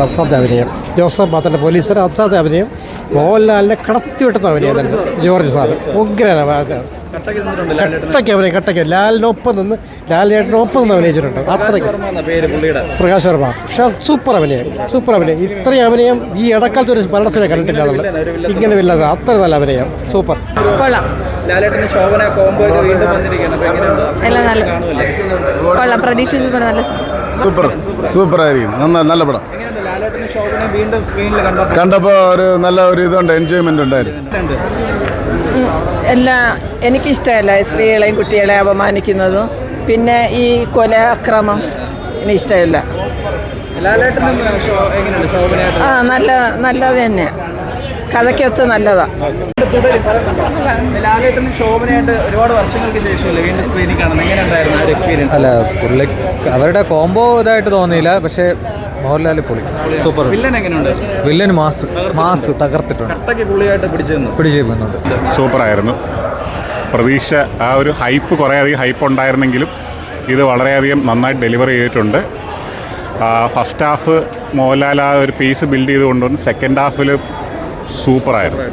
അസാധ്യ അഭിനയം. ജോസഫ് മാത്രൻ്റെ പോലീസുകാർ അസാധ്യ അഭിനയം. മോഹൻലാലിനെ കടത്തിവിട്ടുന്ന അഭിനയം തന്നെ ജോർജ് സാറ് ഉഗ്രനാണ്. കട്ടയ്ക്ക് ലാലിനൊപ്പം നിന്ന് ലാലിനൊപ്പം നിന്ന് അഭിനയിച്ചിട്ടുണ്ട്. അത്രയ്ക്ക് പ്രകാശ് വർമ്മ. പക്ഷേ സൂപ്പർ അഭിനയം. ഇത്രയും അഭിനയം ഈ ഇടക്കാലത്ത് ഒരു മരണസിനെ കണ്ടിട്ടില്ല എന്നുള്ളത്. ഇങ്ങനെ ഇല്ലാതെ അത്ര നല്ല അഭിനയം. സൂപ്പർ. കൊള്ളാം. പ്രതീക്ഷിച്ചപ്പോൾ നല്ല സൂപ്പറായിരിക്കും. നല്ല പടം കണ്ടപ്പോൾ ഒരു ഇതുണ്ട്, എൻജോയ്മെന്റ് ഉണ്ടായിരുന്നു. എനിക്കിഷ്ടമല്ല സ്ത്രീകളെയും കുട്ടികളെയും അപമാനിക്കുന്നതും പിന്നെ ഈ കൊലക്രമം എനിക്കിഷ്ടമല്ല. നല്ലത് തന്നെ, കഥയ്ക്കൊത്ത് നല്ലതാ. അല്ല, അവരുടെ കോംബോ ഇതായിട്ട് തോന്നിയില്ല. പക്ഷേ മോഹൻലാൽ പൊളി, സൂപ്പർ. വില്ലൻ മാസ് തകർത്തിട്ടുണ്ട്, പിടിച്ചിരുന്നുണ്ട്. സൂപ്പറായിരുന്നു. പ്രതീക്ഷ ആ ഒരു ഹൈപ്പ് കുറേയധികം ഹൈപ്പ് ഉണ്ടായിരുന്നെങ്കിലും ഇത് വളരെയധികം നന്നായിട്ട് ഡെലിവർ ചെയ്തിട്ടുണ്ട്. ഫസ്റ്റ് ഹാഫ് മോഹൻലാൽ ആ ഒരു പീസ് ബിൽഡ് ചെയ്ത് കൊണ്ടുവന്ന് സെക്കൻഡ് ഹാഫിൽ സൂപ്പറായിരുന്നു.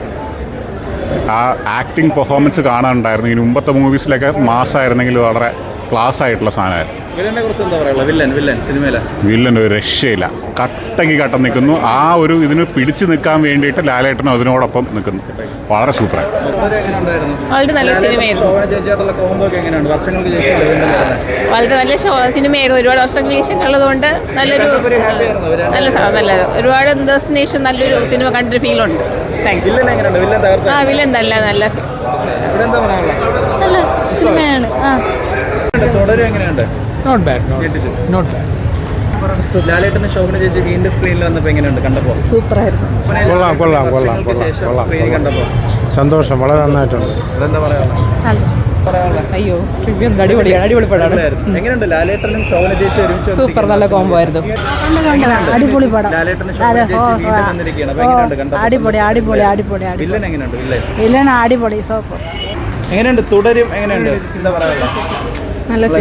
ആ ആക്ടിങ് പെർഫോമൻസ് കാണാനുണ്ടായിരുന്നു. ഇതിന് മുമ്പത്തെ മൂവീസിലൊക്കെ മാസ്സായിരുന്നെങ്കിൽ വളരെ ക്ലാസ് ആയിട്ടുള്ള സാധനമായിരുന്നു. വില്ലൻ ഒരു രക്ഷയില്ല, കട്ട നിൽക്കുന്നു. ആ ഒരു ഇതിന് പിടിച്ചു നിൽക്കാൻ വേണ്ടിയിട്ട് ലാലേട്ടനും അതിനോടൊപ്പം നിൽക്കുന്നു. വളരെ സൂപ്പറായി. വളരെ നല്ല സിനിമയായിരുന്നു. ഒരുപാട് വർഷങ്ങൾക്ക് ശേഷം ഉള്ളതുകൊണ്ട് നല്ലൊരു ഒരുപാട് ദിവസത്തിന് ശേഷം നല്ലൊരു സിനിമ കണ്ടൊരു ഫീലുണ്ട്. വില്ലൻ നല്ല സിനിമയാണ്. Not bad. ലാലേട്ടന്റെ ശോഭന ചേച്ചി വീണ്ടും സ്ക്രീനിൽ വന്നപ്പോൾ എങ്ങനെയുണ്ട് കണ്ടപ്പോൾ? സൂപ്പറായിരുന്നു. കണ്ടപ്പോൾ സന്തോഷം, വളരെ നന്നായിട്ടുണ്ട്. അതെന്താ പറയാ? അയ്യോ, അടിപൊളി പടമാണ്. എങ്ങനെയുണ്ട് ലാലേട്ടനും ശോഭന ചേച്ചി ഒരുമിച്ച്? സൂപ്പർ, നല്ല കോംബോ ആയിരുന്നു. അടിപൊളി പടം. ലാലേട്ടനും ശോഭന ചേച്ചി വീണ്ടും വന്നിരിക്കുകയാണ്. അപ്പോൾ എങ്ങനെയുണ്ട് കണ്ടപ്പോൾ? അടിപൊളി. വില്ലൻ എങ്ങനെയുണ്ട്? വില്ലൻ അടിപൊളി, സൂപ്പർ. എങ്ങനെയുണ്ട്? തുടരും എങ്ങനെയുണ്ട്? എന്താ പറയാ?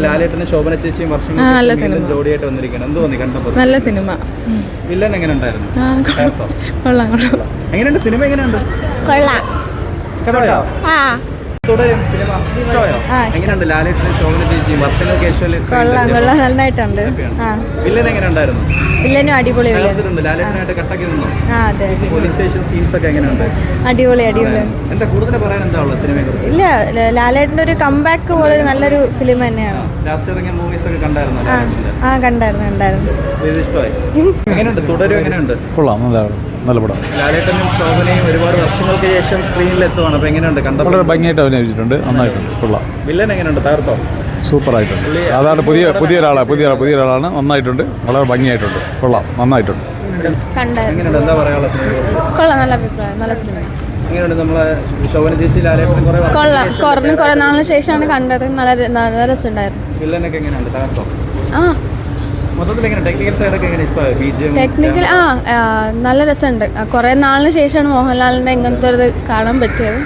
ലാലേട്ടനും ശോഭന ചേച്ചിയും വർഷങ്ങളും ജോഡിയായിട്ട് വന്നിരിക്കുകയാണ്. എന്ത് തോന്നി കണ്ടപ്പോൾ? നല്ല സിനിമ. വില്ലൻ എങ്ങനെ ഉണ്ടായിരുന്നു? കൊള്ളാം. എങ്ങനെയുണ്ട് സിനിമ? എങ്ങനെയുണ്ട്? ഇഷ്ടപ്പെട്ടോ? തുടരും സിനിമ ഇഷ്ടമായോ? എങ്ങനെയുണ്ട് ലാലേട്ടനും ശോഭന ചേച്ചിയും വർഷങ്ങൾക്ക് ശേഷം? കൊള്ളാം, നന്നായിട്ടുണ്ട്. വില്ലൻ എങ്ങനെ ഉണ്ടായിരുന്നു? വില്ലനും അടിപൊളി. ലാലേട്ടനായിട്ട് കട്ടക്ക് നിന്നു. അതെ. പോലീസ് സ്റ്റേഷൻ സീൻസ് ഒക്കെ എങ്ങനെയുണ്ട്? അടിപൊളി. എന്താ കൂടുതൽ പറയാൻ എന്താ ഉള്ളത് സിനിമയെ കുറിച്ച്? ഇല്ല, ലാലേട്ടൻ്റെ ഒരു കംബാക്ക് പോലെ ഒരു നല്ലൊരു ഫിലിം തന്നെയാണ്. ലാസ്റ്റ് ഇറങ്ങിയ മൂവീസ് ഒക്കെ കണ്ടായിരുന്നു. കണ്ടായിരുന്നു. ഇത് ഇഷ്ടമായി. എങ്ങനെയുണ്ട്? തുടരും എങ്ങനെയുണ്ട്? കൊള്ളാം, നല്ല പടം. ലാലേട്ടനും ശോഭനയും ഒരുപാട് വർഷങ്ങൾക്ക് ശേഷം സ്ക്രീനിൽ എത്തുവാണ്. അപ്പോൾ എങ്ങനെയുണ്ട് കണ്ടപ്പോൾ? വളരെ ഭംഗിയായിട്ട് അഭിനയിച്ചിട്ടുണ്ട്, നന്നായിട്ടുണ്ട്, കൊള്ളാം. വില്ലൻ എങ്ങനെയുണ്ട്? തകർത്തോ? സൂപ്പറായിട്ടുണ്ട്. അതാണ് പുതിയ ഒരാളാണ്. നന്നായിട്ടുണ്ട്, വളരെ ഭംഗിയായിട്ടുണ്ട്, കൊള്ളാം, നന്നായിട്ടുണ്ട്. എങ്ങനെയുണ്ട്? എന്താ പറയാനുള്ളത്? കൊള്ളാം, നല്ല അഭിപ്രായം, നല്ല സിനിമ. എങ്ങനെയുണ്ട്? നമ്മളെ ശോഭന ചേച്ചി ലാലേട്ടനും കുറെ നാളിന് ശേഷമാണ് കണ്ടത്. നല്ല രസമുണ്ടായിരുന്നു. വില്ലനൊക്കെ എങ്ങനെയുണ്ട്? തകർത്തോ? മൊത്തത്തിൽ എങ്ങനെ ടെക്നിക്കൽ സൈഡൊക്കെ എങ്ങനെ ഇഷ്ടമായി? ടെക്നിക്കൽ നല്ല രസമുണ്ട്. കുറെ നാളിന് ശേഷമാണ് മോഹൻലാലിന്റെ ഇങ്ങനത്തെ ഒരു കാണാൻ പറ്റിയത്.